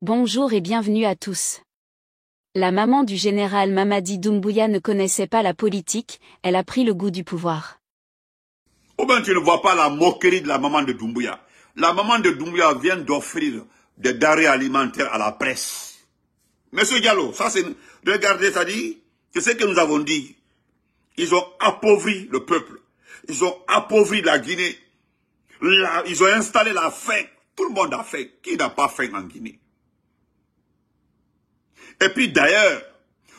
Bonjour et bienvenue à tous. La maman du général Mamadi Doumbouya ne connaissait pas la politique, elle a pris le goût du pouvoir. Ou bien tu ne vois pas la moquerie de la maman de Doumbouya. La maman de Doumbouya vient d'offrir des denrées alimentaires à la presse. Monsieur Diallo, ça c'est... Regardez, ça dit, c'est ce que nous avons dit. Ils ont appauvri le peuple. Ils ont appauvri la Guinée. Ils ont installé la faim. Tout le monde a faim. Qui n'a pas faim en Guinée? Et puis d'ailleurs,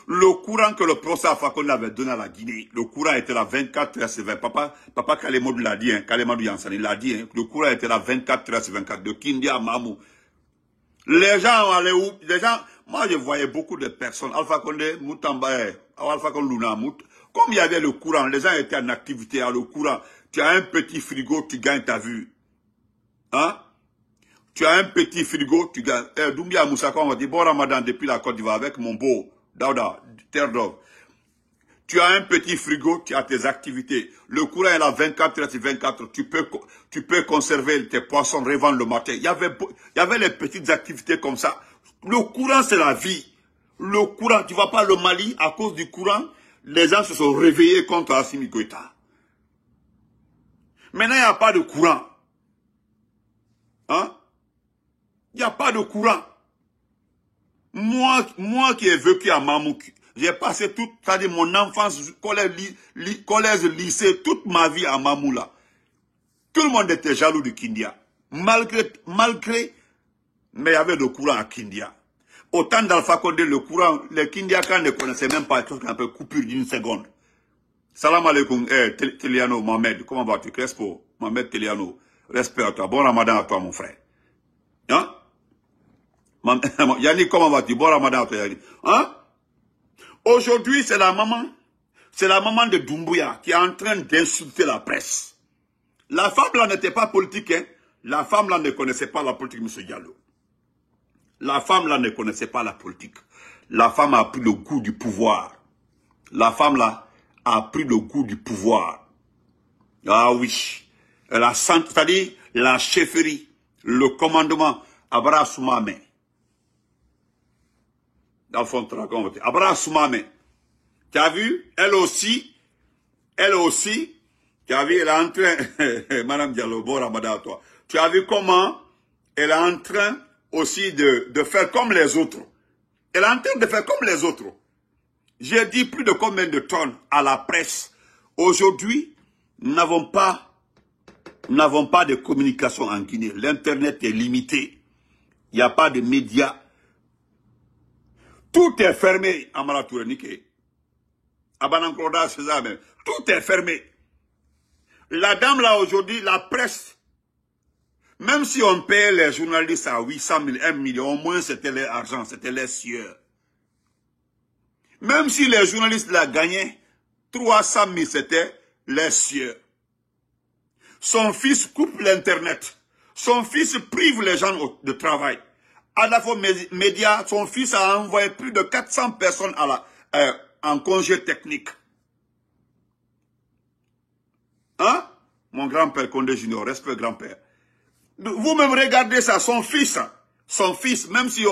le courant que le procès Alpha Condé avait donné à la Guinée, le courant était là 24 heures sur 20. Papa Kalemadou l'a dit, Kalemadou Yansani l'a dit, le courant était là 24 heures sur 24, de Kindia à Mamou. Les gens allaient où? Les gens, moi je voyais beaucoup de personnes, Alpha Condé, Moutamba, Alpha Condé Luna, comme il y avait le courant, les gens étaient en activité à le courant. Tu as un petit frigo, tu gagnes ta vue. Hein? Tu as un petit frigo, tu gagnes. Doumbia Moussaka, on va dire, bon Ramadan depuis la Côte d'Ivoire avec mon beau, Daouda, Terre d'Or. Tu as un petit frigo, tu as tes activités. Le courant est là 24 heures sur 24. Tu peux conserver tes poissons, revendre le matin. Il y avait les petites activités comme ça. Le courant, c'est la vie. Le courant, tu vois pas le Mali, à cause du courant, les gens se sont réveillés contre Assimi Goïta. Maintenant, il n'y a pas de courant. Hein? Il n'y a pas de courant. Moi qui ai vécu à Mamouk, j'ai passé toute, c'est-à-dire mon enfance, collège, lycée, toute ma vie à Mamoula. Tout le monde était jaloux de Kindia. Malgré, mais il y avait le courant à Kindia. Au temps d'Alpha Condé, le courant, les Kindiakans ne connaissaient même pas un peu coupure d'une seconde. Salam alaikum, Teliano, Mohamed, comment vas-tu, Crespo? Mohamed Teliano, respect à toi, bon ramadan à toi, mon frère. Hein? Yannick, comment vas-tu? Bon ramadan à toi, Yannick. Hein? Aujourd'hui, c'est la maman de Doumbouya qui est en train d'insulter la presse. La femme là n'était pas politique, hein? La femme là ne connaissait pas la politique, M. Diallo. La femme là ne connaissait pas la politique. La femme a pris le goût du pouvoir. La femme là a pris le goût du pouvoir. Ah oui. Elle a senti, c'est-à-dire la chefferie, le commandement, Abra Soumame. Dans le fond, Abra Soumame. Tu as vu? Elle aussi, tu as vu, elle est en train, Madame Diallo, bon ramadan à toi. Tu as vu comment elle est en train aussi de faire comme les autres. Elle est en train de faire comme les autres. J'ai dit plus de combien de tonnes à la presse. Aujourd'hui, nous n'avons pas de communication en Guinée. L'Internet est limité. Il n'y a pas de médias. Tout est fermé, Amara Tourenike. Abanankroda, c'est ça même. Tout est fermé. La dame là aujourd'hui, la presse, même si on paye les journalistes à 800 000, 1 million, au moins c'était leur argent, c'était leur sieur. Même si les journalistes la gagnaient, 300 000 c'était leur sieur. Son fils coupe l'internet. Son fils prive les gens de travail. À la fois média, son fils a envoyé plus de 400 personnes en congé technique. Hein? Mon grand-père Condé Junior, respect grand-père. Vous-même regardez ça, son fils, même si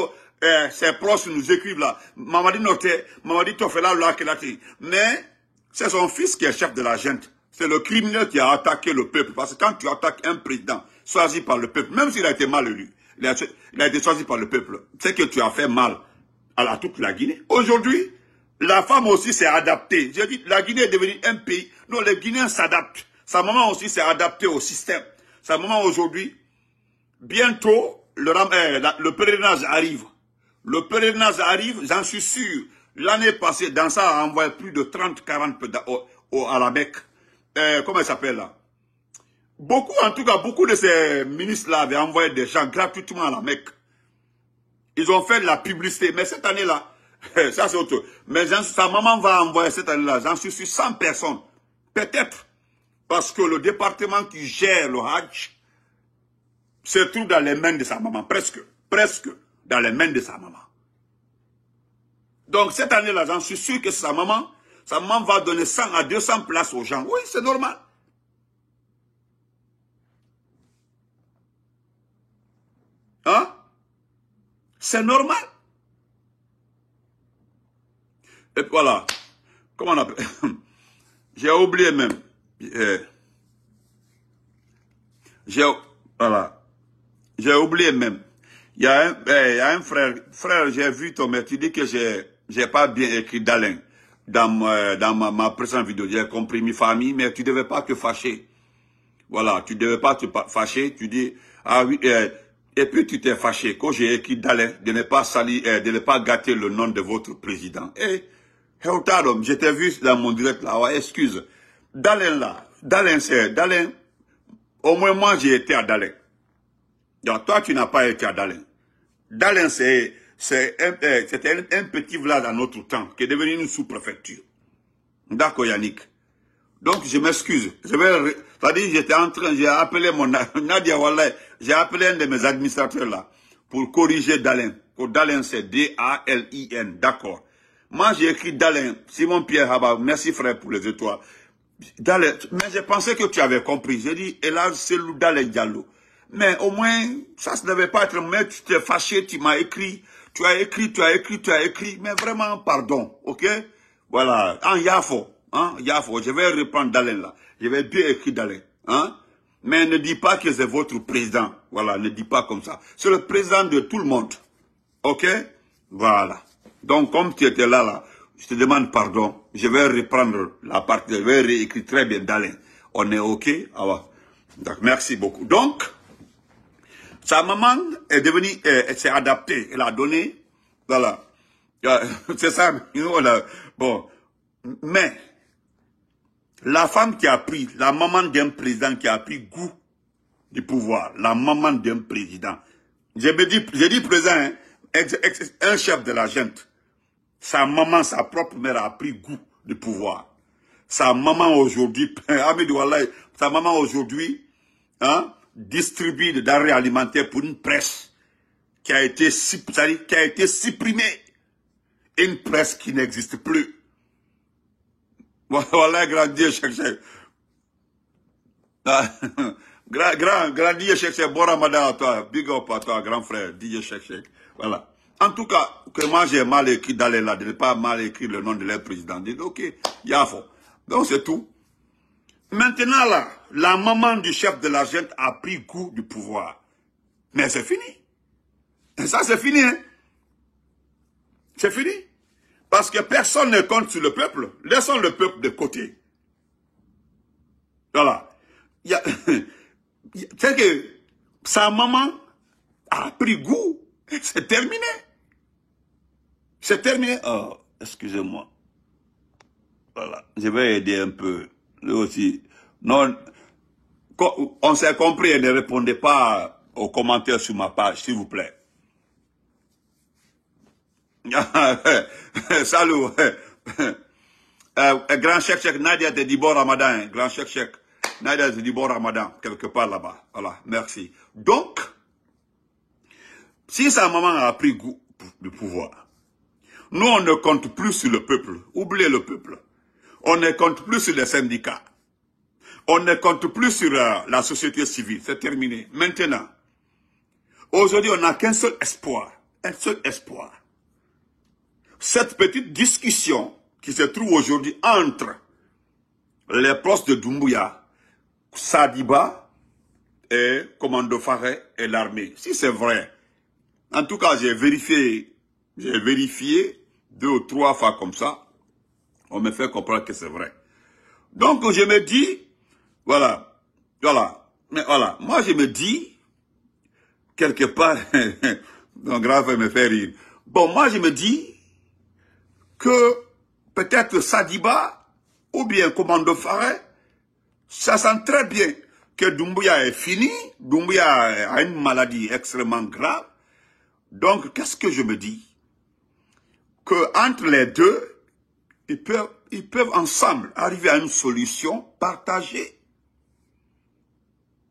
ses proches nous écrivent là, Mamadi Noté, Mamadi Tofela Lakelati, mais c'est son fils qui est chef de la junte. C'est le criminel qui a attaqué le peuple. Parce que quand tu attaques un président choisi par le peuple, même s'il a été mal élu, il a été choisi par le peuple, c'est que tu as fait mal à toute la Guinée. Aujourd'hui, la femme aussi s'est adaptée. J'ai dit, la Guinée est devenue un pays. Non, les Guinéens s'adaptent. Sa maman aussi s'est adaptée au système. Sa maman aujourd'hui, bientôt, le pèlerinage arrive. Le pèlerinage arrive, j'en suis sûr. L'année passée, dans ça, a envoyé plus de 30-40 à la Mecque. Comment il s'appelle là? Beaucoup, en tout cas, beaucoup de ces ministres-là avaient envoyé des gens gratuitement à la Mecque. Ils ont fait de la publicité. Mais cette année-là, ça c'est autre. Mais sa maman va envoyer cette année-là, j'en suis sûr, 100 personnes. Peut-être. Parce que le département qui gère le Hajj se trouve dans les mains de sa maman. Presque dans les mains de sa maman. Donc cette année-là, j'en suis sûr que sa maman va donner 100 à 200 places aux gens. Oui, c'est normal. Hein? C'est normal. Et voilà. Comment on appelle? J'ai oublié même. Voilà. J'ai oublié même. Il y a un frère. Frère, j'ai vu ton maître. Tu dis que j'ai pas bien écrit d'Alain dans ma présente vidéo. J'ai compris mi famille, mais tu devais pas te fâcher. Voilà. Tu devais pas te fâcher. Tu dis, ah oui, et puis tu t'es fâché. Quand j'ai écrit d'Alain, de ne pas salir, de ne pas gâter le nom de votre président. Je t'ai vu dans mon direct là, ouais, excuse. D'Alain là, D'Alain, au moins moi j'ai été à D'Alain. Donc toi tu n'as pas été à D'Alain. D'Alain c'était un petit village à notre temps, qui est devenu une sous-préfecture. D'accord Yannick. Donc je m'excuse. C'est-à-dire j'étais en train, j'ai appelé mon Nadia Wallah, j'ai appelé un de mes administrateurs là, pour corriger D'Alain. D'Alain c'est D-A-L-I-N, d'accord. Moi, j'ai écrit D'Alain, Simon Pierre Haba, merci frère pour les étoiles. D'Alain, mais je pensais que tu avais compris. J'ai dit, hélas, c'est D'Alain Diallo. Mais au moins, ça ne devait pas être, mais tu t'es fâché, tu m'as écrit, tu as écrit, mais vraiment, pardon, ok? Voilà, en Yafo, je vais reprendre D'Alain là. Je vais bien écrire D'Alain, Mais ne dis pas que c'est votre président. Voilà, ne dis pas comme ça. C'est le président de tout le monde. Ok? Voilà. Donc, comme tu étais là, je te demande pardon. Je vais reprendre la partie, je vais réécrire très bien D'Alain. On est OK? Donc, merci beaucoup. Donc, sa maman est devenue, elle s'est adaptée. Elle a donné, voilà. C'est ça, bon. Mais, la femme qui a pris, la maman d'un président qui a pris goût du pouvoir, la maman d'un président. J'ai dit président, un chef de la junte. Sa maman, sa propre mère a pris goût du pouvoir. Sa maman aujourd'hui, sa maman aujourd'hui, distribue des denrées alimentaires pour une presse qui a été supprimée. Une presse qui n'existe plus. Voilà, grand Dieu, chercher. Grand Dieu, chercher. Bon Ramadan à toi. Big up à toi, grand frère. Dieu, chercher. Voilà. En tout cas, que moi j'ai mal écrit d'aller là, de ne pas mal écrire le nom de leur président. Dit, ok, Yafo. Donc c'est tout. Maintenant là, la maman du chef de la junte a pris goût du pouvoir. Mais c'est fini. Et ça c'est fini, hein. C'est fini. Parce que personne ne compte sur le peuple. Laissons le peuple de côté. Voilà. C'est que sa maman a pris goût. C'est terminé. C'est terminé. Oh, excusez-moi. Voilà. Je vais aider un peu. Lui aussi. Non. On s'est compris et ne répondez pas aux commentaires sur ma page, s'il vous plaît. Salut. Grand Cheikh, Nadia te dit bon Ramadan. Grand Cheikh, Nadia te dit bon Ramadan. Quelque part là-bas. Voilà. Merci. Donc, si sa maman a pris goût du pouvoir, nous, on ne compte plus sur le peuple. Oubliez le peuple. On ne compte plus sur les syndicats. On ne compte plus sur la société civile. C'est terminé. Maintenant, aujourd'hui, on n'a qu'un seul espoir. Un seul espoir. Cette petite discussion qui se trouve aujourd'hui entre les proches de Doumbouya, Sadiba et Commando Faré et l'armée. Si c'est vrai, en tout cas, j'ai vérifié 2 ou 3 fois comme ça. On me fait comprendre que c'est vrai. Donc, je me dis, voilà. Mais voilà, moi je me dis, quelque part, mon grand frère me fait rire. Bon, moi je me dis que peut-être Sadiba ou bien Commando Faré, ça sent très bien que Doumbouya est fini. Doumbouya a une maladie extrêmement grave. Donc, qu'est-ce que je me dis? Que entre les deux, ils peuvent ensemble arriver à une solution partagée.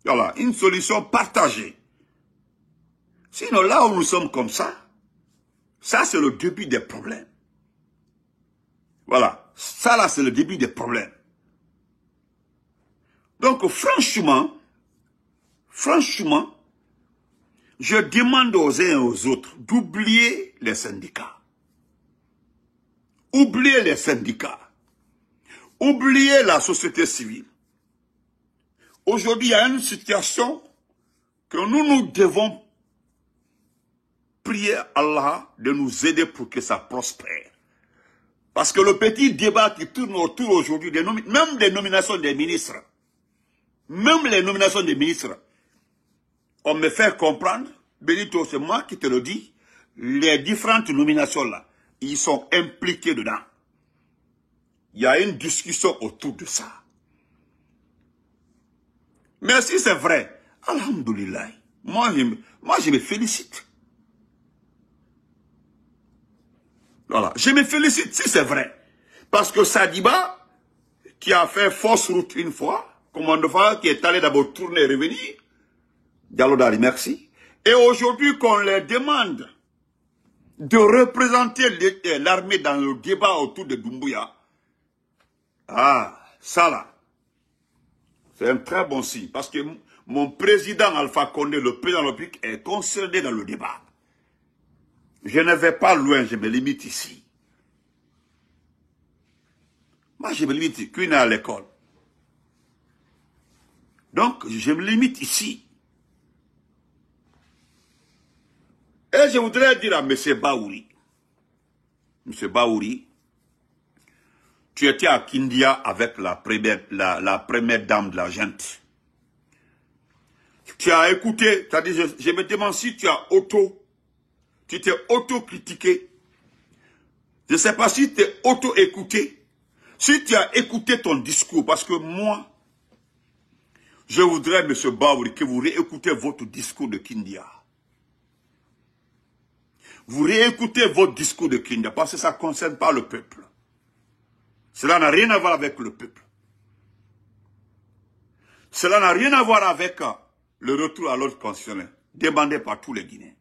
Voilà, une solution partagée. Sinon, là où nous sommes comme ça c'est le début des problèmes. Voilà, ça là, c'est le début des problèmes. Donc, franchement, je demande aux uns et aux autres d'oublier les syndicats. Oubliez les syndicats. Oubliez la société civile. Aujourd'hui, il y a une situation que nous devons prier Allah de nous aider pour que ça prospère. Parce que le petit débat qui tourne autour aujourd'hui, même des nominations des ministres, on me fait comprendre, Benito, c'est moi qui te le dis, les différentes nominations là, ils sont impliqués dedans. Il y a une discussion autour de ça. Mais si c'est vrai, alhamdoulilah, moi je me félicite. Voilà, je me félicite si c'est vrai. Parce que Sadiba, qui a fait fausse route une fois, commandant qui est allé d'abord tourner et revenir, Diallo Dari, merci. Et aujourd'hui qu'on les demande de représenter l'armée dans le débat autour de Doumbouya, ah, ça là, c'est un très bon signe. Parce que mon président Alpha Condé, le président de la République, est concerné dans le débat. Je ne vais pas loin, je me limite ici. Moi, je me limite, qu'une à l'école. Donc, je me limite ici. Et je voudrais dire à M. Baouri, M. Baouri, tu étais à Kindia avec la première dame de la gente. Tu as écouté, tu as dit, je me demande si tu t'es auto-critiqué. Je ne sais pas si tu t'es auto-écouté. Si tu as écouté ton discours, parce que moi, je voudrais, M. Baouri, que vous réécoutez votre discours de Kindia. Vous réécoutez votre discours de Kindia, parce que ça ne concerne pas le peuple. Cela n'a rien à voir avec le peuple. Cela n'a rien à voir avec le retour à l'ordre constitutionnel, demandé par tous les Guinéens.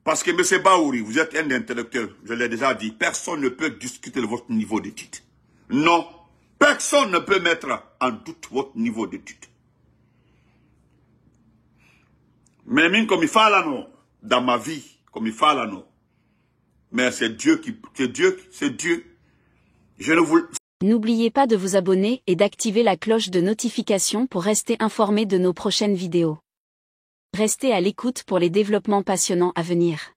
Parce que M. Baouri, vous êtes un intellectuel, je l'ai déjà dit, personne ne peut discuter de votre niveau d'étude. Non, personne ne peut mettre en doute votre niveau d'étude. Mais même comme il faut là, dans ma vie, comme il faut là, mais c'est Dieu qui, c'est Dieu. Je ne vous... N'oubliez pas de vous abonner et d'activer la cloche de notification pour rester informé de nos prochaines vidéos. Restez à l'écoute pour les développements passionnants à venir.